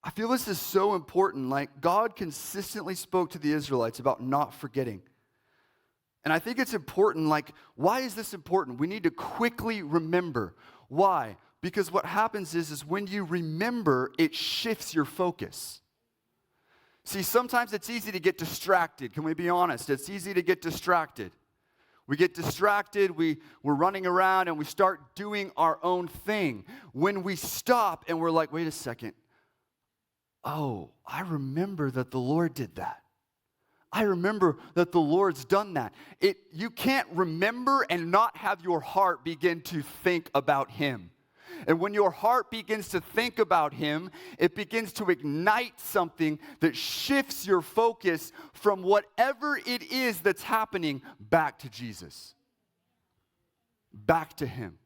I feel this is so important. Like, God consistently spoke to the Israelites about not forgetting. And I think it's important. Like, why is this important? We need to quickly remember. Why? Because what happens is when you remember, it shifts your focus. See, sometimes it's easy to get distracted. Can we be honest? It's easy to get distracted. We get distracted, we're running around, and we start doing our own thing. When we stop and we're like, wait a second. Oh, I remember that the Lord did that. I remember that the Lord's done that. You can't remember and not have your heart begin to think about Him. And when your heart begins to think about Him, it begins to ignite something that shifts your focus from whatever it is that's happening back to Jesus. Back to Him.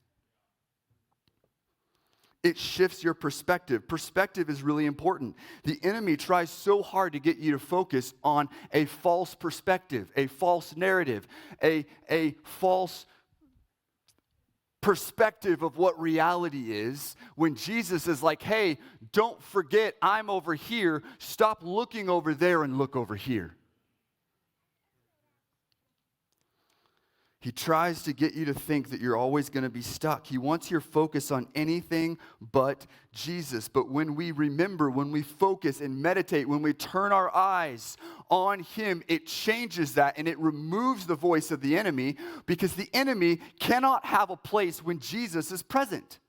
It shifts your perspective. Perspective is really important. The enemy tries so hard to get you to focus on a false perspective, a false narrative, a false perspective of what reality is, when Jesus is like, hey, don't forget I'm over here. Stop looking over there and look over here. He tries to get you to think that you're always going to be stuck. He wants your focus on anything but Jesus. But when we remember, when we focus and meditate, when we turn our eyes on Him, it changes that and it removes the voice of the enemy, because the enemy cannot have a place when Jesus is present.